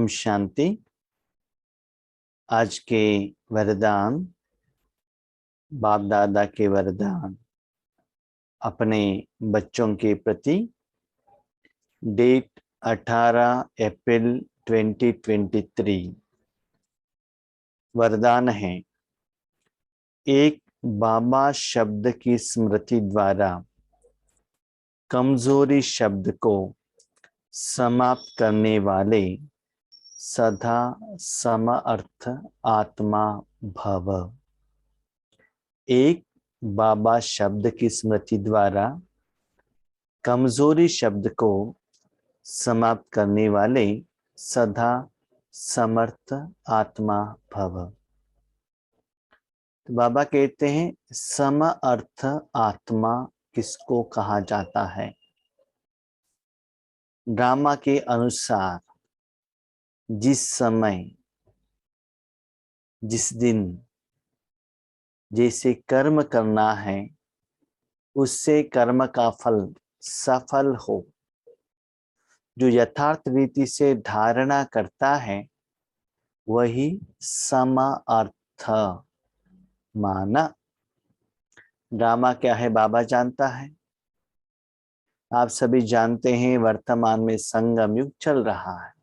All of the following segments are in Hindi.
ओम शांति। आज के वरदान, बाप दादा के वरदान अपने बच्चों के प्रति। डेट 18 अप्रैल 2023। वरदान है, एक बाबा शब्द की स्मृति द्वारा कमजोरी शब्द को समाप्त करने वाले सदा समर्थ आत्मा भव। एक बाबा शब्द की स्मृति द्वारा कमजोरी शब्द को समाप्त करने वाले सदा समर्थ आत्मा भव। तो बाबा कहते हैं, समर्थ आत्मा किसको कहा जाता है? ड्रामा के अनुसार जिस समय, जिस दिन जैसे कर्म करना है, उससे कर्म का फल सफल हो, जो यथार्थ रीति से धारणा करता है वही समर्थ माना। ड्रामा क्या है बाबा जानता है। आप सभी जानते हैं वर्तमान में संगम युग चल रहा है।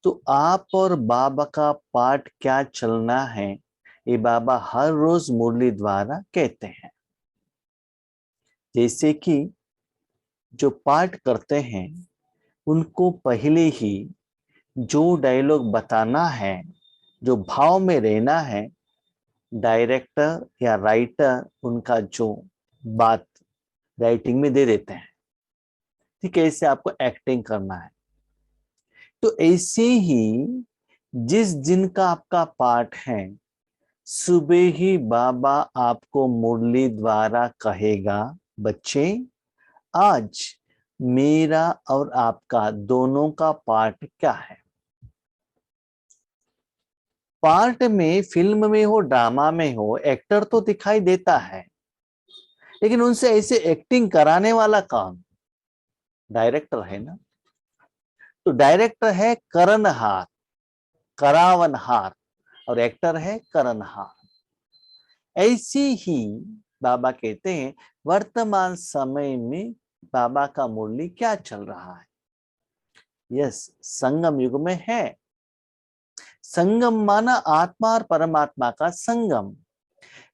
तो आप और बाबा का पाठ क्या चलना है, ये बाबा हर रोज मुरली द्वारा कहते हैं। जैसे कि जो पाठ करते हैं उनको पहले ही जो डायलॉग बताना है, जो भाव में रहना है, डायरेक्टर या राइटर उनका जो बात राइटिंग में दे देते हैं। ठीक है, ऐसे आपको एक्टिंग करना है। तो ऐसे ही जिस दिन का आपका पाठ है, सुबह ही बाबा आपको मुरली द्वारा कहेगा, बच्चे आज मेरा और आपका दोनों का पाठ क्या है। पार्ट में, फिल्म में हो, ड्रामा में हो, एक्टर तो दिखाई देता है, लेकिन उनसे ऐसे एक्टिंग कराने वाला कौन? डायरेक्टर है ना। तो डायरेक्टर है करणहार, करावनहार, और एक्टर है करणहार। ऐसी ही बाबा कहते हैं वर्तमान समय में बाबा का मुरली क्या चल रहा है। यस, संगम युग में है। संगम माना आत्मा और परमात्मा का संगम।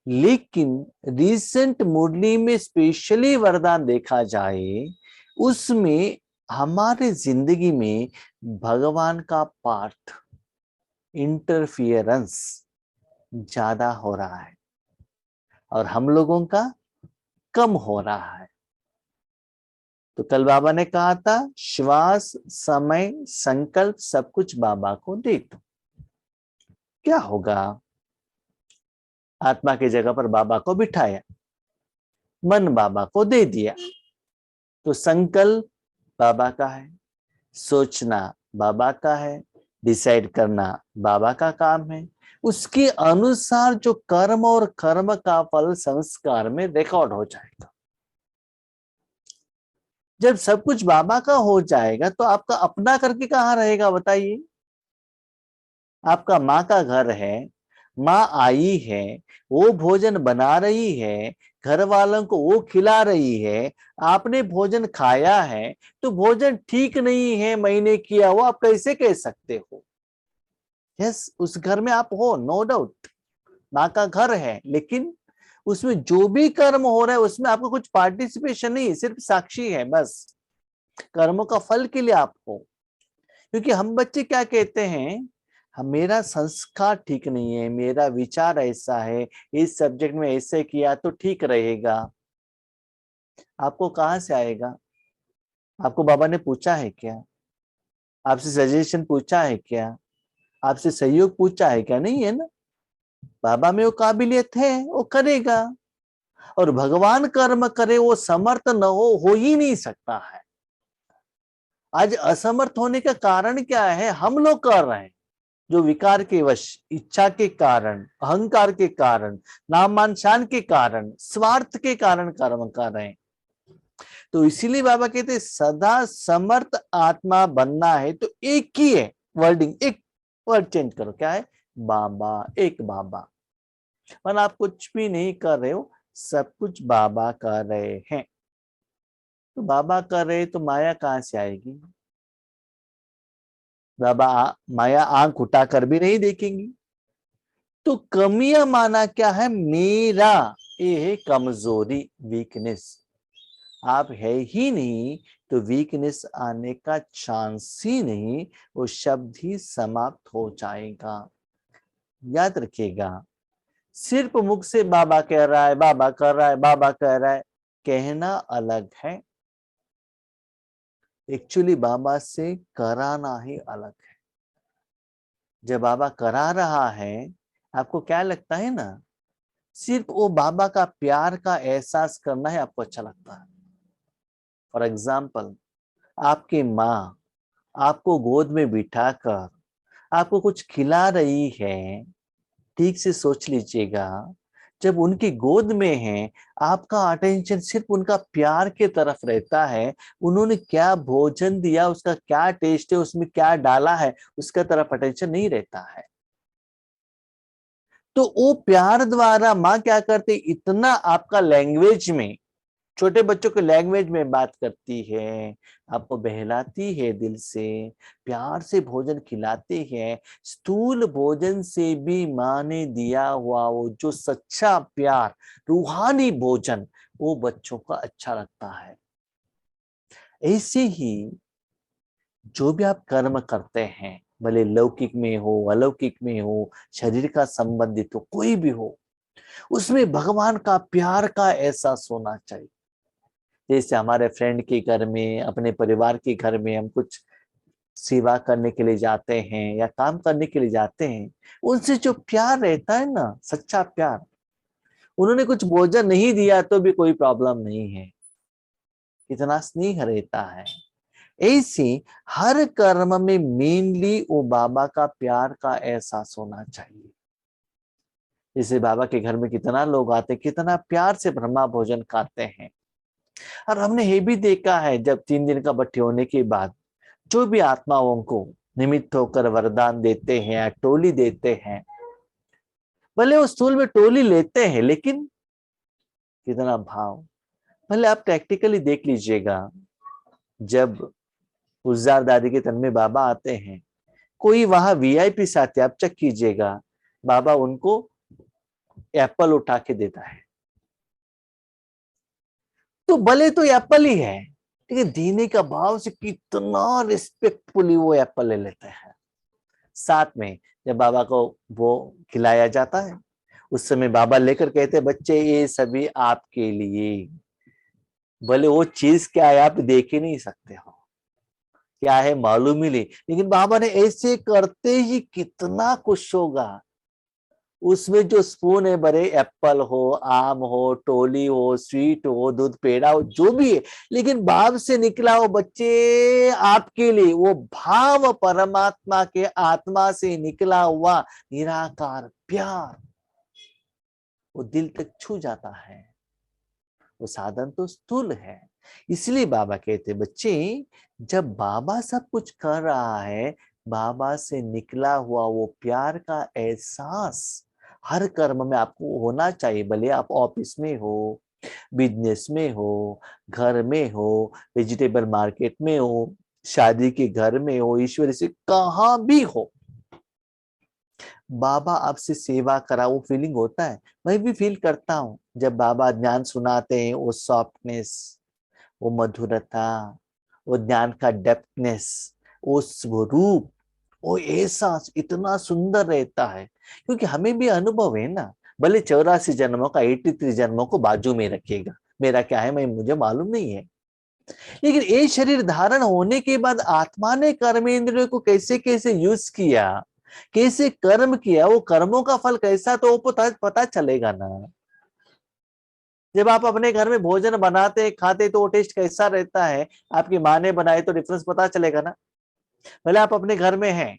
लेकिन रिसेंट मुरली में स्पेशली वरदान देखा जाए, उसमें हमारे जिंदगी में भगवान का पार्ट, इंटरफियरेंस ज्यादा हो रहा है और हम लोगों का कम हो रहा है। तो कल बाबा ने कहा था, श्वास, समय, संकल्प सब कुछ बाबा को दे दो। क्या होगा? आत्मा की जगह पर बाबा को बिठाया, मन बाबा को दे दिया। तो संकल्प बाबा का है, सोचना बाबा का है, डिसाइड करना बाबा का काम है। उसके अनुसार जो कर्म और कर्म का फल संस्कार में रिकॉर्ड हो जाएगा। जब सब कुछ बाबा का हो जाएगा तो आपका अपना करके कहाँ रहेगा बताइए। आपका माँ का घर है, माँ आई है, वो भोजन बना रही है, घर वालों को वो खिला रही है, आपने भोजन खाया है, तो भोजन ठीक नहीं है मैंने किया वो आप कैसे कह सकते हो? यस, उस घर में आप हो, नो डाउट, माँ का घर है, लेकिन उसमें जो भी कर्म हो रहा है उसमें आपको कुछ पार्टिसिपेशन नहीं, सिर्फ साक्षी है बस। कर्मों का फल के लिए आप हो। क्योंकि हम बच्चे क्या कहते हैं, मेरा संस्कार ठीक नहीं है, मेरा विचार ऐसा है, इस सब्जेक्ट में ऐसे किया तो ठीक रहेगा। आपको कहां से आएगा? आपको बाबा ने पूछा है क्या? आपसे सजेशन पूछा है क्या? आपसे सहयोग पूछा है क्या? नहीं है ना। बाबा में वो काबिलियत है, वो करेगा। और भगवान कर्म करे, वो समर्थ न हो ही नहीं सकता है। आज असमर्थ होने का कारण क्या है? हम लोग कर रहे हैं, जो विकार के वश, इच्छा के कारण, अहंकार के कारण, नाम मान शान के कारण, स्वार्थ के कारण कर्म कर रहे हैं। तो इसीलिए बाबा कहते हैं सदा समर्थ आत्मा बनना है तो एक ही है वर्डिंग, एक वर्ड चेंज करो, क्या है? बाबा, एक बाबा। पर आप कुछ भी नहीं कर रहे हो, सब कुछ बाबा कर रहे हैं। तो बाबा कर रहे तो माया कहां से आएगी? बाबा माया आंख उठाकर भी नहीं देखेंगी। तो कमियां माना क्या है? मेरा, ये है कमजोरी, वीकनेस। आप है ही नहीं तो वीकनेस आने का चांस ही नहीं, वो शब्द ही समाप्त हो जाएगा। याद रखिएगा, सिर्फ मुख से बाबा कह रहा है, बाबा कर रहा है, बाबा कह रहा है, कहना अलग है, एक्चुअली बाबा से कराना ही अलग है। जब बाबा करा रहा है, आपको क्या लगता है ना, सिर्फ वो बाबा का प्यार का एहसास करना है, आपको अच्छा लगता है। फॉर एग्जाम्पल, आपकी माँ आपको गोद में बिठाकर आपको कुछ खिला रही है, ठीक से सोच लीजिएगा, जब उनकी गोद में है, आपका अटेंशन सिर्फ उनका प्यार के तरफ रहता है, उन्होंने क्या भोजन दिया, उसका क्या टेस्ट है, उसमें क्या डाला है, उसका तरफ अटेंशन नहीं रहता है। तो वो प्यार द्वारा माँ क्या करती, इतना आपका लैंग्वेज में, छोटे बच्चों के लैंग्वेज में बात करती है, आपको बहलाती है, दिल से प्यार से भोजन खिलाती है। स्थूल भोजन से भी माँ ने दिया हुआ वो जो सच्चा प्यार, रूहानी भोजन, वो बच्चों का अच्छा लगता है। ऐसे ही जो भी आप कर्म करते हैं, भले लौकिक में हो, अलौकिक में हो, शरीर का संबंधित हो, कोई भी हो, उसमें भगवान का प्यार का एहसास होना चाहिए। जैसे हमारे फ्रेंड के घर में, अपने परिवार के घर में हम कुछ सेवा करने के लिए जाते हैं या काम करने के लिए जाते हैं, उनसे जो प्यार रहता है ना, सच्चा प्यार, उन्होंने कुछ भोजन नहीं दिया तो भी कोई प्रॉब्लम नहीं है, कितना स्नेह रहता है। ऐसे हर कर्म में मेनली वो बाबा का प्यार का एहसास होना चाहिए। जैसे बाबा के घर में कितना लोग आते, कितना प्यार से ब्रह्मा भोजन खाते हैं। और हमने ये भी देखा है, जब 3 दिन का भट्टी होने के बाद जो भी आत्माओं को निमित्त होकर वरदान देते हैं या टोली देते हैं, भले वो स्थूल में टोली लेते हैं, लेकिन कितना भाव। भले आप प्रैक्टिकली देख लीजिएगा, जब गुलजार दादी के तन में बाबा आते हैं, कोई वहां वीआईपी साथी, आप चेक कीजिएगा, बाबा उनको एप्पल उठा के देता है। तो भले तो एप्पल ही है, लेकिन देने का भाव से कितना रिस्पेक्टफुली वो एप्पल ले लेते हैं। साथ में जब बाबा को वो खिलाया जाता है, उस समय बाबा लेकर कहते हैं, बच्चे ये सभी आपके लिए। भले वो चीज क्या है आप देख ही नहीं सकते हो, क्या है मालूम ही नहीं, लेकिन बाबा ने ऐसे करते ही कितना खुश होगा। उसमें जो स्पून है, भरे एप्पल हो, आम हो, टोली हो, स्वीट हो, दूध पेड़ा हो, जो भी है, लेकिन बाप से निकला हो, बच्चे आपके लिए, वो भाव परमात्मा के आत्मा से निकला हुआ निराकार प्यार, वो दिल तक छू जाता है। वो साधन तो स्थूल है। इसलिए बाबा कहते, बच्चे जब बाबा सब कुछ कर रहा है, बाबा से निकला हुआ वो प्यार का एहसास हर कर्म में आपको होना चाहिए। भले आप ऑफिस में हो, बिजनेस में हो, घर में हो, वेजिटेबल मार्केट में हो, शादी के घर में हो, ईश्वर से कहां भी हो, बाबा आपसे सेवा करा, वो फीलिंग होता है। मैं भी फील करता हूँ जब बाबा ज्ञान सुनाते हैं, वो सॉफ्टनेस, वो मधुरता, वो ज्ञान का डेप्थनेस, वो स्वरूप, वो एहसास इतना सुंदर रहता है। क्योंकि हमें भी अनुभव है ना, भले 84 जन्मों का, 83 जन्मों को बाजू में रखिएगा, मेरा क्या है मैं, मुझे मालूम नहीं है, लेकिन ये शरीर धारण होने के बाद आत्मा ने कर्मेंद्रियों को कैसे कैसे यूज किया, कैसे कर्म किया, वो कर्मों का फल कैसा, तो वो पता चलेगा ना। जब आप अपने घर में भोजन बनाते खाते तो वो टेस्ट कैसा रहता है, आपकी माँ ने बनाए तो डिफरेंस पता चलेगा ना। भले आप अपने घर में हैं,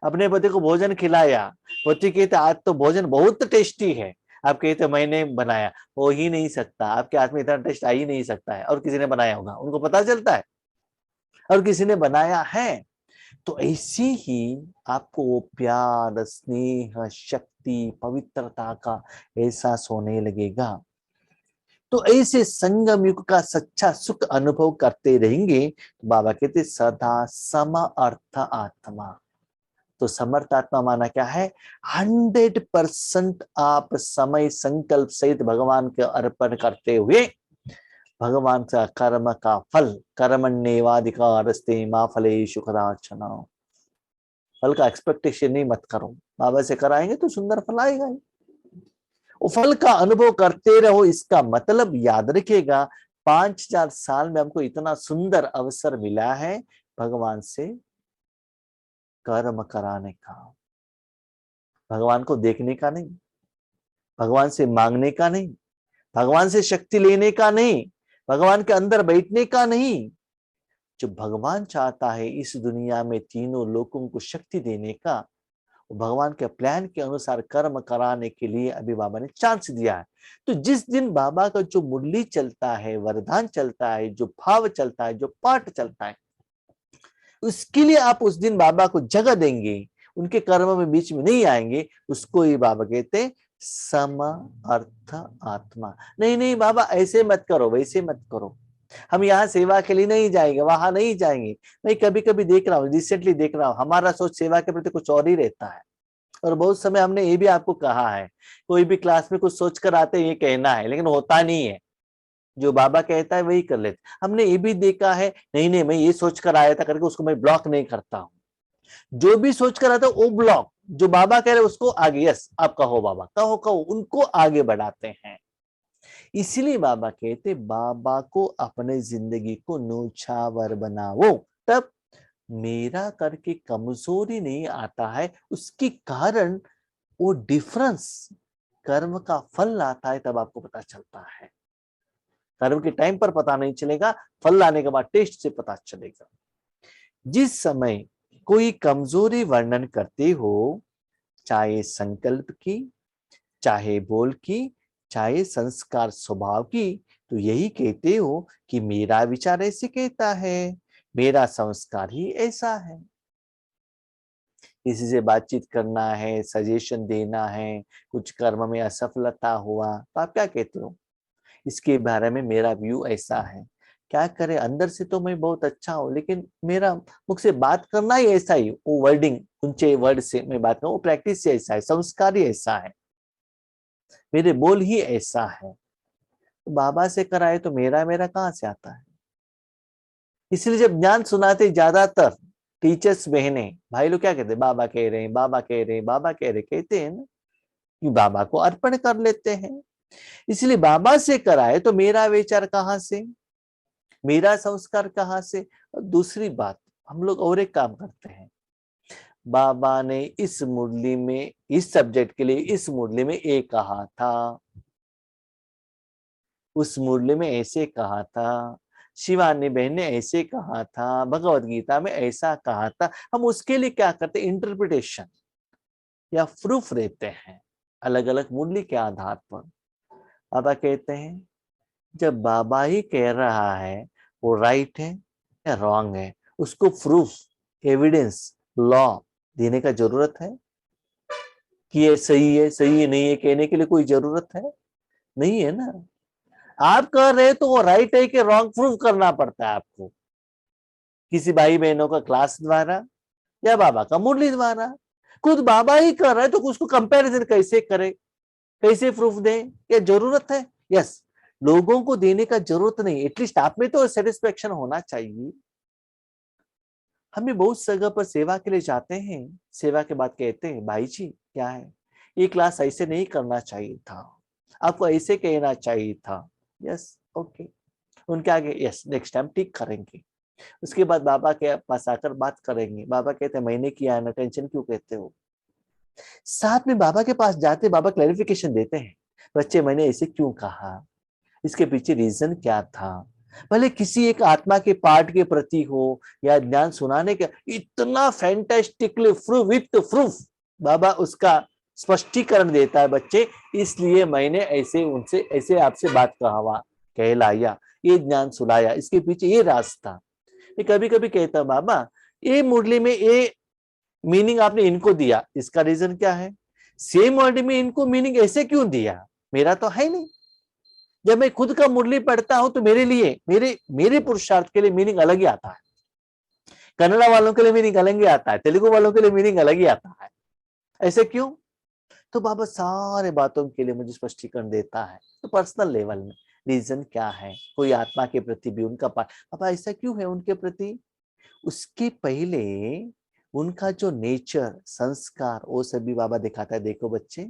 अपने पति को भोजन खिलाया, पति कहते आज तो भोजन बहुत टेस्टी है, आप कहते मैंने बनाया, हो ही नहीं सकता, आपके हाथ में इतना टेस्ट आ ही नहीं सकता है, और किसी ने बनाया होगा, उनको पता चलता है और किसी ने बनाया है। तो ऐसी ही आपको वो प्यार, स्नेह, शक्ति, पवित्रता का एहसास होने लगेगा। तो ऐसे संगम युग का सच्चा सुख अनुभव करते रहेंगे तो बाबा कहते सदा सम अर्थ आत्मा। तो समर्थ आत्मा माना क्या है? 100% आप समय संकल्प सहित भगवान के अर्पण करते हुए भगवान का कर्म का फल, कर्मण्येवाधिकारस्ते मा फलेषु कदाचन, फल का एक्सपेक्टेशन नहीं मत करो, बाबा से कराएंगे तो सुंदर फल आएगा ही, वो फल का अनुभव करते रहो। इसका मतलब याद रखिएगा, 5-4 साल में हमको इतना सुंदर अवसर मिला है भगवान से कर्म कराने का, भगवान को देखने का नहीं, भगवान से मांगने का नहीं, भगवान से शक्ति लेने का नहीं, भगवान के अंदर बैठने का नहीं। जो भगवान चाहता है इस दुनिया में तीनों लोगों को शक्ति देने का, भगवान के प्लान के अनुसार कर्म कराने के लिए अभी बाबा ने चांस दिया है। तो जिस दिन बाबा का जो मुरली चलता है, वरदान चलता है, जो भाव चलता है, जो पाठ चलता है, उसके लिए आप उस दिन बाबा को जगह देंगे, उनके कर्म में बीच में नहीं आएंगे, उसको ही बाबा कहते सम अर्थ आत्मा। नहीं नहीं बाबा ऐसे मत करो, वैसे मत करो, हम यहाँ सेवा के लिए नहीं जाएंगे, वहां नहीं जाएंगे। मैं कभी कभी देख रहा हूँ, रिसेंटली देख रहा हूँ, हमारा सोच सेवा के प्रति कुछ और ही रहता है। और बहुत समय हमने ये भी आपको कहा है, कोई भी क्लास में कुछ सोच कर आते ये कहना है, लेकिन होता नहीं है, जो बाबा कहता है वही कर लेते। हमने ये भी देखा है, नहीं नहीं मैं ये सोच कर आया था करके उसको मैं ब्लॉक नहीं करता हूँ, जो भी सोच कर आता वो ब्लॉक, जो बाबा कह रहे उसको आगे, यस आप कहो बाबा, कहो कहो, उनको आगे बढ़ाते हैं। इसलिए बाबा कहते बाबा को अपने जिंदगी को न्योछावर बनाओ, तब मेरा करके कमजोरी नहीं आता है, उसके कारण वो डिफरेंस कर्म का फल आता है, तब आपको पता चलता है। कर्म के टाइम पर पता नहीं चलेगा, फल लाने के बाद टेस्ट से पता चलेगा। जिस समय कोई कमजोरी वर्णन करते हो, चाहे संकल्प की, चाहे बोल की, चाहे संस्कार स्वभाव की, तो यही कहते हो कि मेरा विचार ऐसे कहता है, मेरा संस्कार ही ऐसा है। किसी से बातचीत करना है, सजेशन देना है, कुछ कर्म में असफलता हुआ तो आप क्या कहते हो, इसके बारे में मेरा व्यू ऐसा है। क्या करे, अंदर से तो मैं बहुत अच्छा हूं, लेकिन मेरा मुख से बात करना ही ऐसा ही, वो वर्डिंग, ऊंचे वर्ड से मैं बात करूं, वो प्रैक्टिस से ऐसा है, संस्कार ही ऐसा है, मेरे बोल ही ऐसा है। तो बाबा से कराए तो मेरा मेरा कहाँ से आता है? इसलिए जब ज्ञान सुनाते ज्यादातर टीचर्स बहने भाई लोग क्या कहते हैं, बाबा कह रहे हैं, बाबा कह रहे हैं, बाबा कह रहे, कहते हैं ना कि बाबा को अर्पण कर लेते हैं। इसलिए बाबा से कराए तो मेरा विचार कहाँ से, मेरा संस्कार कहाँ से। और दूसरी बात, हम लोग और एक काम करते हैं, बाबा ने इस मुरली में, इस सब्जेक्ट के लिए इस मुरली में ये कहा था, उस मुरली में ऐसे कहा था, शिवानी बहन ने ऐसे कहा था, भगवत गीता में ऐसा कहा था। हम उसके लिए क्या करते, इंटरप्रिटेशन या प्रूफ रहते हैं अलग अलग मुरली के आधार पर। बाबा कहते हैं जब बाबा ही कह रहा है वो राइट है या रॉन्ग है, उसको प्रूफ, एविडेंस, लॉ देने का जरूरत है कि ये सही है, सही है नहीं है कहने के लिए कोई जरूरत है नहीं है ना। आप कह रहे तो वो राइट है कि रॉन्ग प्रूफ करना पड़ता है आपको, किसी भाई बहनों का क्लास द्वारा या बाबा का मुरली द्वारा। खुद बाबा ही कर रहे तो उसको कंपैरिजन कैसे करे, कैसे प्रूफ दे, क्या जरूरत है? यस, लोगों को देने का जरूरत नहीं, एटलीस्ट आप में तो सेटिस्फेक्शन होना चाहिए। हम भी बहुत जगह पर सेवा के लिए जाते हैं, सेवा के बाद कहते हैं भाई जी क्या है, ये क्लास ऐसे नहीं करना चाहिए था, आपको ऐसे कहना चाहिए था। यस ओके, उनके आगे यस नेक्स्ट टाइम ठीक करेंगे। उसके बाद बाबा के पास आकर बात करेंगे, बाबा कहते हैं मैंने किया है ना, टेंशन क्यों कहते हो। साथ में बाबा के पास जाते बाबा क्लैरिफिकेशन देते हैं, बच्चे मैंने ऐसे क्यों कहा, इसके पीछे रीजन क्या था। भले किसी एक आत्मा के पार्ट के प्रति हो या ज्ञान सुनाने का, इतना फैंटास्टिकली प्रूफ विथ प्रूफ बाबा उसका स्पष्टीकरण देता है बच्चे, इसलिए मैंने ऐसे उनसे ऐसे आपसे बात कहलाया, ये ज्ञान सुनाया, इसके पीछे ये रास्ता। ये कभी कभी कहता बाबा ये मुरली में ये मीनिंग आपने इनको दिया, इसका रीजन क्या है? सेम वर्ड में इनको मीनिंग ऐसे क्यों दिया? मेरा तो है नहीं। जब मैं खुद का मुरली पढ़ता हूं तो मेरे लिए मेरे मेरे पुरुषार्थ के लिए मीनिंग अलग ही आता है, कन्नड़ा वालों के लिए मीनिंग अलग ही आता है, तेलुगु वालों के लिए मीनिंग अलग ही आता है। ऐसे क्यों? तो बाबा सारे बातों के लिए मुझे स्पष्टीकरण देता है। तो पर्सनल लेवल में रीजन क्या है, कोई आत्मा के प्रति भी उनका पापा ऐसा क्यों है उनके प्रति, उसके पहले उनका जो नेचर संस्कार वो सभी बाबा दिखाता है। देखो बच्चे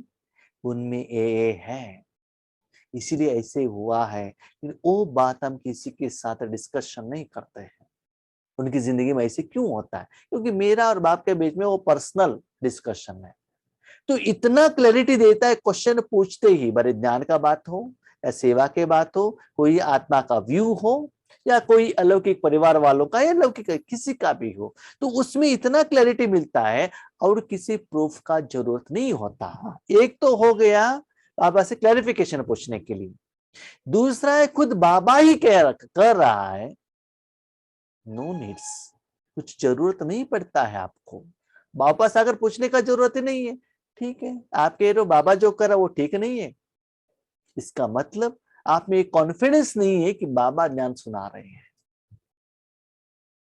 उनमें ये है, इसीलिए ऐसे हुआ है। वो बात हम किसी के साथ डिस्कशन नहीं करते हैं, उनकी जिंदगी में ऐसे क्यों होता है, क्योंकि मेरा और बाप के बीच में वो पर्सनल डिस्कशन है। तो इतना क्लैरिटी देता है क्वेश्चन पूछते ही, बड़े ज्ञान का बात हो या सेवा के बात हो, कोई आत्मा का व्यू हो या कोई अलौकिक परिवार वालों का या लौकिक किसी का भी हो, तो उसमें इतना क्लैरिटी मिलता है और किसी प्रूफ का जरूरत नहीं होता। एक तो हो गया बाबा से क्लैरिफिकेशन पूछने के लिए, दूसरा है खुद बाबा ही कर रहा है, नो नीड्स, कुछ जरूरत नहीं पड़ता है आपको, वापस अगर पूछने का जरूरत ही नहीं है। ठीक है, आप कह रहे हो बाबा जो कर रहा वो ठीक नहीं है, इसका मतलब आप में कॉन्फिडेंस नहीं है कि बाबा ज्ञान सुना रहे हैं।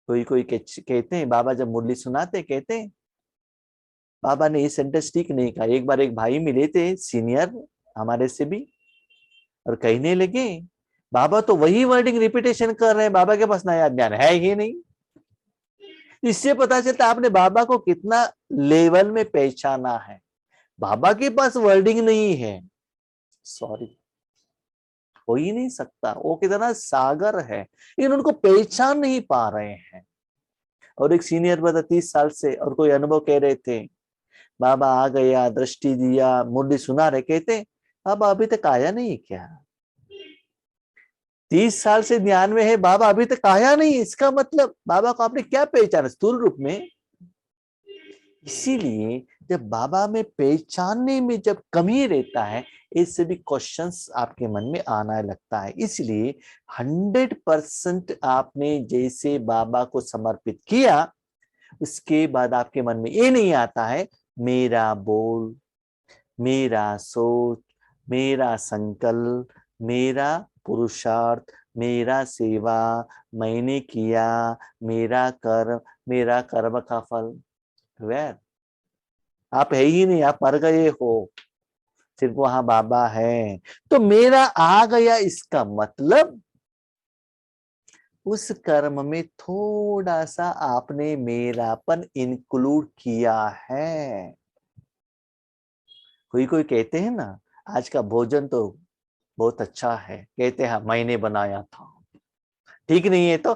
कोई कोई कहते हैं बाबा जब मुरली सुनाते कहते हैं बाबा ने ये सेंटेंस ठीक नहीं कहा। एक बार एक भाई मिले थे सीनियर हमारे से भी, और कहने लगे बाबा तो वही वर्डिंग रिपीटेशन कर रहे हैं, बाबा के पास नया ज्ञान है ही नहीं। इससे पता चलता आपने बाबा को कितना लेवल में पहचाना है। बाबा के पास वर्डिंग नहीं है, सॉरी, हो ही नहीं सकता, वो कितना सागर है, लेकिन उनको पहचान नहीं पा रहे हैं। और एक सीनियर बता 30 साल से और कोई अनुभव कह रहे थे बाबा आ गया, दृष्टि दिया, मुरली सुना रहे, कहते बाबा अभी तक आया नहीं क्या? 30 साल से ध्यान में है, बाबा अभी तक आया नहीं, इसका मतलब बाबा को आपने क्या पहचाना स्थूल रूप में? इसीलिए जब बाबा में पहचानने में जब कमी रहता है, इससे भी क्वेश्चंस आपके मन में आना लगता है। इसलिए 100% आपने जैसे बाबा को समर्पित किया, उसके बाद आपके मन में ये नहीं आता है मेरा बोल, मेरा सोच, मेरा संकल्प, मेरा पुरुषार्थ, मेरा सेवा, मैंने किया, मेरा कर्म का फल। वेर आप है ही नहीं, आप मर गए हो, सिर्फ वहां बाबा है। तो मेरा आ गया, इसका मतलब उस कर्म में थोड़ा सा आपने मेरापन इंक्लूड किया है। कोई कोई कहते हैं ना आज का भोजन तो बहुत अच्छा है, कहते हैं मैंने बनाया था, ठीक नहीं है तो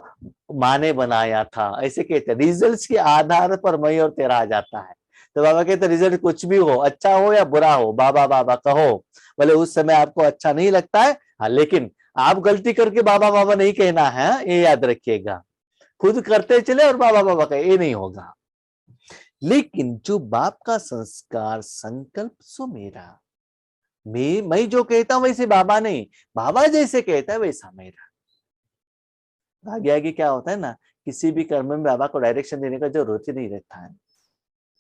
माँ ने बनाया था, ऐसे कहते हैं। रिजल्ट्स के आधार पर मैं और तेरा आ जाता है। तो बाबा कहते रिजल्ट कुछ भी हो, अच्छा हो या बुरा हो, बाबा बाबा कहो। बोले उस समय आपको अच्छा नहीं लगता है, हाँ, लेकिन आप गलती करके बाबा बाबा नहीं कहना है, ये याद रखिएगा। खुद करते चले और बाबा बाबा कहे, ये नहीं होगा। लेकिन जो बाप का संस्कार संकल्प सो मेरा, मैं जो कहता हूं वैसे बाबा नहीं, बाबा जैसे कहता है वैसा मेरा। आगे आगे क्या होता है ना, किसी भी कर्म में बाबा को डायरेक्शन देने का जरूरत ही नहीं रहता है,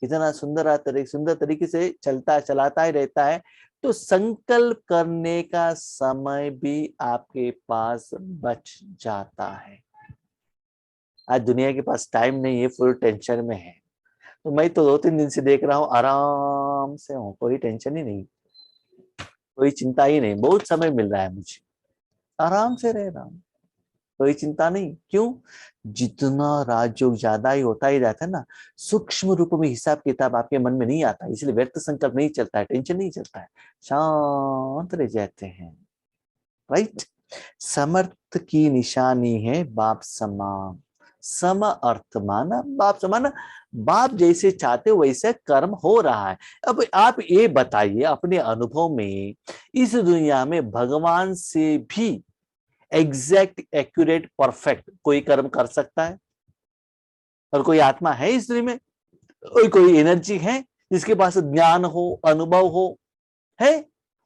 इतना सुंदर तरीके से चलाता ही रहता है। तो संकल्प करने का समय भी आपके पास बच जाता है। आज दुनिया के पास टाइम नहीं है, फुल टेंशन में है। तो मैं तो 2-3 दिन से देख रहा हूँ, आराम से हूँ, कोई टेंशन ही नहीं, कोई चिंता ही नहीं, बहुत समय मिल रहा है मुझे, आराम से रह रहा हूँ, कोई चिंता नहीं। क्यों? जितना राजयोग ज्यादा ही होता ही रहता है ना, सूक्ष्म रूप में हिसाब किताब आपके मन में नहीं आता, इसलिए व्यर्थ संकल्प नहीं चलता है, टेंशन नहीं चलता है, शांत रह जाते हैं। राइट? समर्थ की निशानी है बाप समान, सम अर्थ माना बाप समान, बाप जैसे चाहते वैसे कर्म हो रहा है। अब आप ये बताइए अपने अनुभव में, इस दुनिया में भगवान से भी एग्जैक्ट एक्यूरेट परफेक्ट कोई कर्म कर सकता है? और कोई आत्मा है इस दुनिया में, कोई एनर्जी है जिसके पास ज्ञान हो, अनुभव हो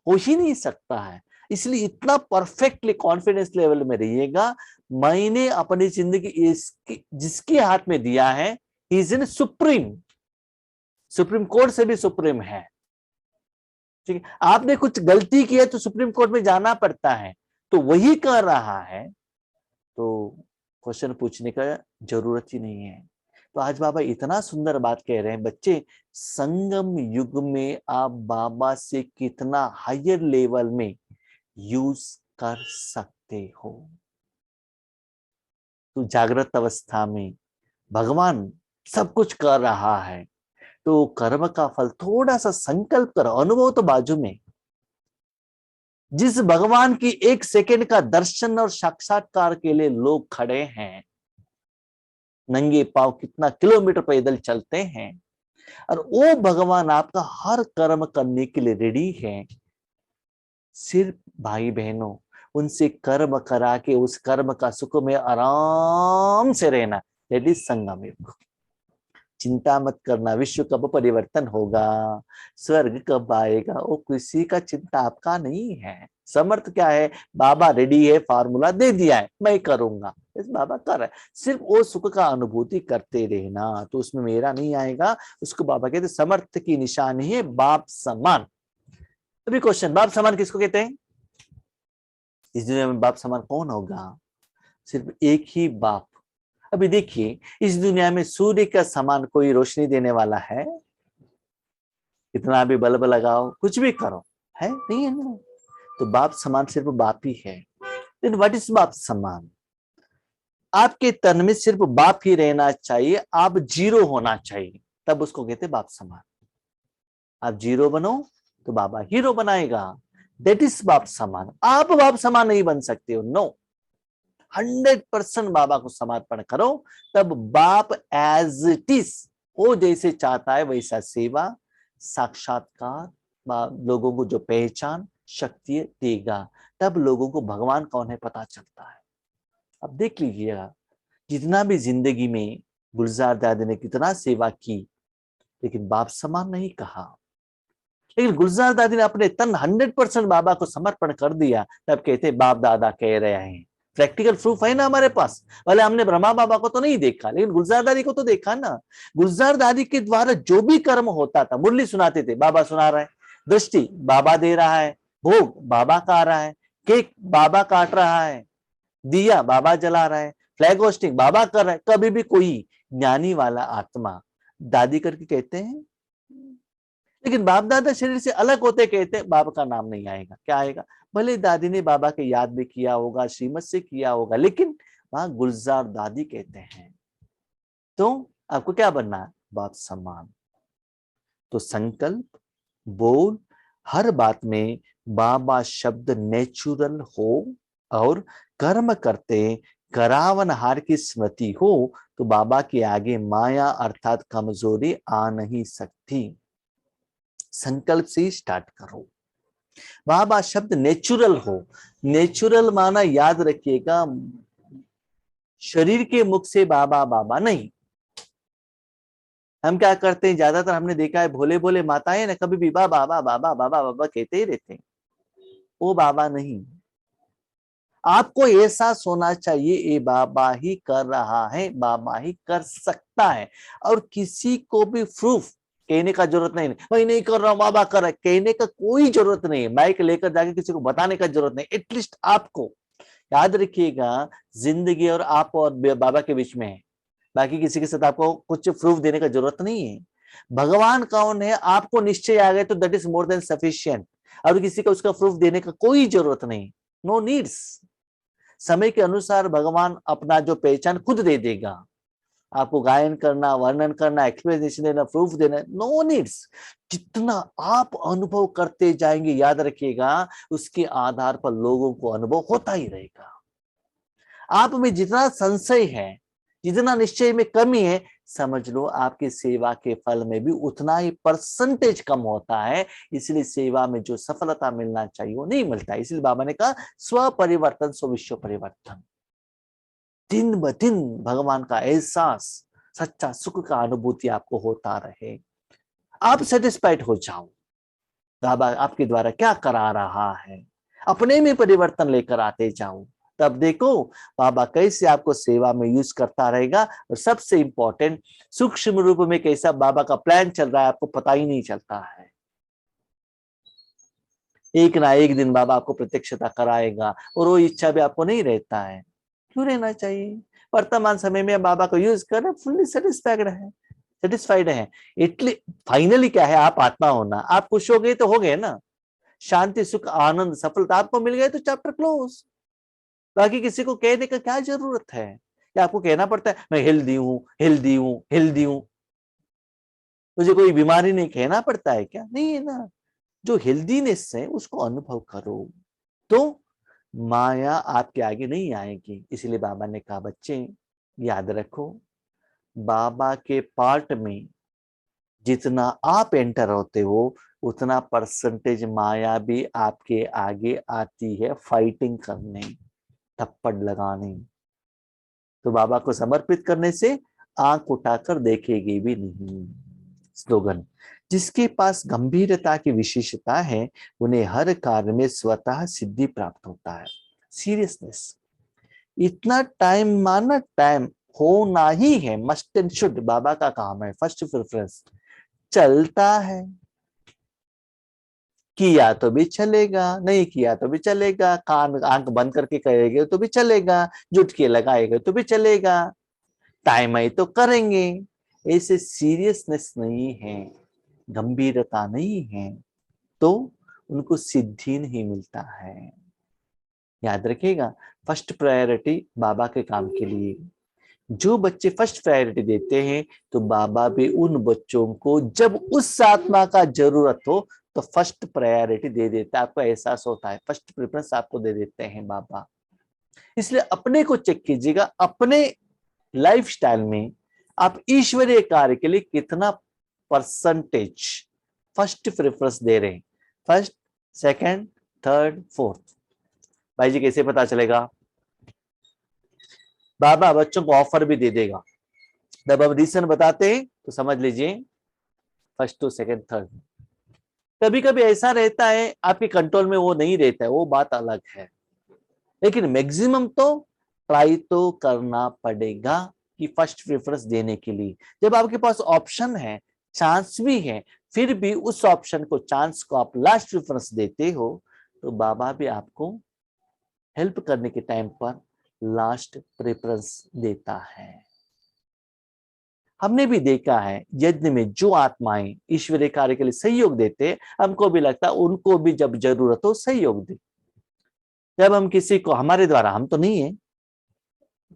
ही नहीं सकता है। इसलिए इतना परफेक्टली कॉन्फिडेंस लेवल में रहिएगा, मैंने अपनी जिंदगी जिसके हाथ में दिया है, he is in supreme, supreme court से भी सुप्रीम है। ठीक है, आपने कुछ गलती की है तो सुप्रीम कोर्ट में जाना पड़ता है, तो वही कर रहा है, तो क्वेश्चन पूछने का जरूरत ही नहीं है। तो आज बाबा इतना सुंदर बात कह रहे हैं, बच्चे संगम युग में आप बाबा से कितना हायर लेवल में यूज कर सकते हो। तो जागृत अवस्था में भगवान सब कुछ कर रहा है, तो कर्म का फल थोड़ा सा संकल्प करो, अनुभव तो बाजू में। जिस भगवान की एक सेकंड का दर्शन और साक्षात्कार के लिए लोग खड़े हैं, नंगे पांव कितना किलोमीटर पैदल चलते हैं, और वो भगवान आपका हर कर्म करने के लिए रेडी है। सिर्फ भाई बहनों, उनसे कर्म करा के उस कर्म का सुख में आराम से रहना, दैट इज संगम युग। चिंता मत करना विश्व कब परिवर्तन होगा, स्वर्ग कब आएगा, वो किसी का चिंता आपका नहीं है। समर्थ क्या है, बाबा रेडी है, फार्मूला दे दिया है, मैं करूंगा, इस बाबा कर रहा है। सिर्फ वो सुख का अनुभूति करते रहना, तो उसमें मेरा नहीं आएगा। उसको बाबा कहते समर्थ की निशानी है बाप समान। अभी क्वेश्चन, बाप समान किसको कहते हैं? इस दुनिया में बाप समान कौन होगा? सिर्फ एक ही बाप। अभी देखिए, इस दुनिया में सूर्य का समान कोई रोशनी देने वाला है? कितना भी बल्ब लगाओ, कुछ भी करो, है नहीं है ना। तो बाप समान सिर्फ बाप ही है। देन व्हाट इज बाप समान? आपके तन में सिर्फ बाप ही रहना चाहिए, आप जीरो होना चाहिए, तब उसको कहते बाप समान। आप जीरो बनो तो बाबा हीरो बनाएगा, दैट इज बाप समान। आप बाप समान नहीं बन सकते हो, नो। 100% बाबा को समर्पण करो, तब बाप एज इट इज, वो जैसे चाहता है वैसा सेवा, साक्षात्कार, लोगों को जो पहचान शक्ति देगा, तब लोगों को भगवान कौन है पता चलता है। अब देख लीजिएगा, जितना भी जिंदगी में गुलजार दादी ने कितना सेवा की, लेकिन बाप समान नहीं कहा। लेकिन गुलजार दादी ने अपने तन 100% बाबा को समर्पण कर दिया, तब कहते बाप दादा कह रहे हैं। प्रैक्टिकल प्रूफ है ना हमारे पास। भले हमने ब्रह्मा बाबा को तो नहीं देखा, लेकिन गुलजार दादी को तो देखा ना। गुलजार दादी के द्वारा जो भी कर्म होता था, मुरली सुनाते थे, बाबा सुना रहा है, दृष्टि बाबा दे रहा है, भोग बाबा खा रहा है, केक बाबा काट रहा है, दिया बाबा जला रहा है, फ्लैग होस्टिंग बाबा कर रहा है। कभी भी कोई ज्ञानी वाला आत्मा दादी करके कहते हैं? लेकिन बाप दादा शरीर से अलग होते कहते बाबा का नाम नहीं आएगा। क्या आएगा? भले दादी ने बाबा के याद भी किया होगा, श्रीमत से किया होगा, लेकिन वहां गुलजार दादी कहते हैं। तो आपको क्या बनना है? बाप समान। तो संकल्प, बोल, हर बात में बाबा शब्द नेचुरल हो, और कर्म करते करावनहार की स्मृति हो, तो बाबा के आगे माया अर्थात कमजोरी आ नहीं सकती। संकल्प से ही स्टार्ट करो। बाबा शब्द नेचुरल हो, नेचुरल माना याद रखिएगा, शरीर के मुख से बाबा बाबा नहीं। हम क्या करते हैं, ज्यादातर हमने देखा है भोले भोले माताएं ना, कभी भी बाबा बाबा बाबा बाबा बाबा कहते ही रहते हैं। वो बाबा नहीं। आपको एहसास होना चाहिए ये बाबा ही कर रहा है, बाबा ही कर सकता है, और किसी को भी प्रूफ कहने का जरूरत नहीं। मैं नहीं कर रहा हूं, बाबा कर रहा है, कहने का कोई जरूरत नहीं है। माइक लेकर जाके किसी को बताने का जरूरत नहीं। एटलीस्ट आपको याद रखिएगा, जिंदगी और आप और बाबा के बीच में है, बाकी किसी के साथ आपको कुछ प्रूफ देने का जरूरत नहीं है। भगवान कौन है आपको निश्चय आ गए तो that is more than sufficient, और किसी को उसका प्रूफ देने का कोई जरूरत नहीं, नो नीड्स। समय के अनुसार भगवान अपना जो पहचान खुद दे देगा। आपको गायन करना, वर्णन करना, एक्सप्लेनेशन देना, प्रूफ देना, नो नीड्स। जितना आप अनुभव करते जाएंगे, याद रखिएगा, उसके आधार पर लोगों को अनुभव होता ही रहेगा। आप में जितना संशय है, जितना निश्चय में कमी है, समझ लो आपकी सेवा के फल में भी उतना ही परसेंटेज कम होता है। इसलिए सेवा में जो सफलता मिलना चाहिए वो नहीं मिलता। इसलिए बाबा ने कहा स्व परिवर्तन स्व विश्व परिवर्तन। दिन ब दिन भगवान का एहसास, सच्चा सुख का अनुभूति आपको होता रहे। आप सेटिस्फाइड हो जाओ बाबा आपके द्वारा क्या करा रहा है, अपने में परिवर्तन लेकर आते जाओ, तब देखो बाबा कैसे आपको सेवा में यूज करता रहेगा। और सबसे इंपॉर्टेंट, सूक्ष्म रूप में कैसा बाबा का प्लान चल रहा है आपको पता ही नहीं चलता है। एक ना एक दिन बाबा आपको प्रत्यक्षता कराएगा और वो इच्छा भी आपको नहीं रहता है। क्यों रहना चाहिए? वर्तमान समय में बाबा को यूज कर फुल्ली सेटिस्फाइड है। इटली फाइनली क्या है, आप आत्मा होना, आप खुश हो गए तो हो गए ना, शांति सुख आनंद सफलता आपको मिल गए तो चैप्टर क्लोज। बाकी किसी को कहने का क्या जरूरत है, क्या आपको कहना पड़ता है मैं हेल्दी हूं हेल्दी हूं हेल्दी हूं? मुझे कोई बीमारी नहीं कहना पड़ता है क्या? नहीं है ना। जो हेल्दीनेस है उसको अनुभव करो तो माया आपके आगे नहीं आएगी। इसलिए बाबा ने कहा बच्चे याद रखो, बाबा के पार्ट में जितना आप एंटर होते हो उतना परसेंटेज माया भी आपके आगे आती है फाइटिंग करने, थप्पड़ लगाने। तो बाबा को समर्पित करने से आंख उठाकर देखेगी भी नहीं। स्लोगन, जिसके पास गंभीरता की विशेषता है उन्हें हर कार्य में स्वतः सिद्धि प्राप्त होता है। सीरियसनेस, इतना टाइम माना टाइम होना ही है, मस्ट एंड शुड बाबा का काम है। फर्स्ट प्रेफरेंस चलता है, किया तो भी चलेगा, नहीं किया तो भी चलेगा, कान आंख बंद करके करेंगे तो भी चलेगा, जुट के लगाएगा तो भी चलेगा, टाइम आई तो करेंगे। ऐसे सीरियसनेस नहीं है, गंभीरता नहीं है तो उनको सिद्धि नहीं मिलता है। याद रखिएगा, फर्स्ट प्रायोरिटी बाबा के काम के लिए। जो बच्चे फर्स्ट प्रायोरिटी देते हैं तो बाबा भी उन बच्चों को जब उस आत्मा का जरूरत हो तो फर्स्ट प्रायोरिटी दे देता है। आपको एहसास होता है, फर्स्ट प्रेफरेंस आपको दे देते हैं बाबा। इसलिए अपने को चेक कीजिएगा, अपने लाइफस्टाइल में आप ईश्वरीय कार्य के लिए कितना परसेंटेज फर्स्ट प्रेफरेंस दे रहे हैं। First, second, third, fourth. भाई जी कैसे पता चलेगा? बाबा बच्चों को ऑफर भी दे देगा, जब अब रीजन बताते हैं तो समझ लीजिए फर्स्ट टू सेकंड थर्ड। कभी कभी ऐसा रहता है आपके कंट्रोल में वो नहीं रहता है, वो बात अलग है, लेकिन मैक्सिमम तो ट्राई तो करना पड़ेगा कि फर्स्ट प्रेफरेंस देने के लिए। जब आपके पास ऑप्शन है, चांस भी है, फिर भी उस ऑप्शन को, चांस को आप लास्ट प्रेफरेंस देते हो तो बाबा भी आपको हेल्प करने के टाइम पर लास्ट प्रेफरेंस देता है। हमने भी देखा है यज्ञ में जो आत्माएं ईश्वरीय कार्य के लिए सहयोग देते, हमको भी लगता है उनको भी जब जरूरत हो सहयोग दे। जब हम किसी को, हमारे द्वारा, हम तो नहीं है,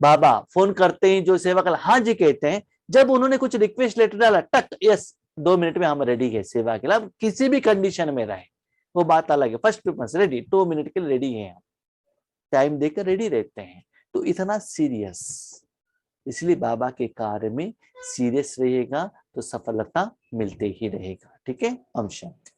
बाबा फोन करते हैं जो सेवा कर हाँ जी कहते हैं, जब उन्होंने कुछ रिक्वेस्ट लेटर डाला टक यस 2 मिनट में हम रेडी है सेवा के लिए, अब किसी भी कंडीशन में रहे वो बात अलग है। फर्स्ट प्रेफरेंस रेडी, 2 मिनट के लिए रेडी है, हम टाइम देकर रेडी रहते हैं। तो इतना सीरियस, इसलिए बाबा के कार्य में सीरियस रहिएगा तो सफलता मिलते ही रहेगा। ठीक है, हम शांति।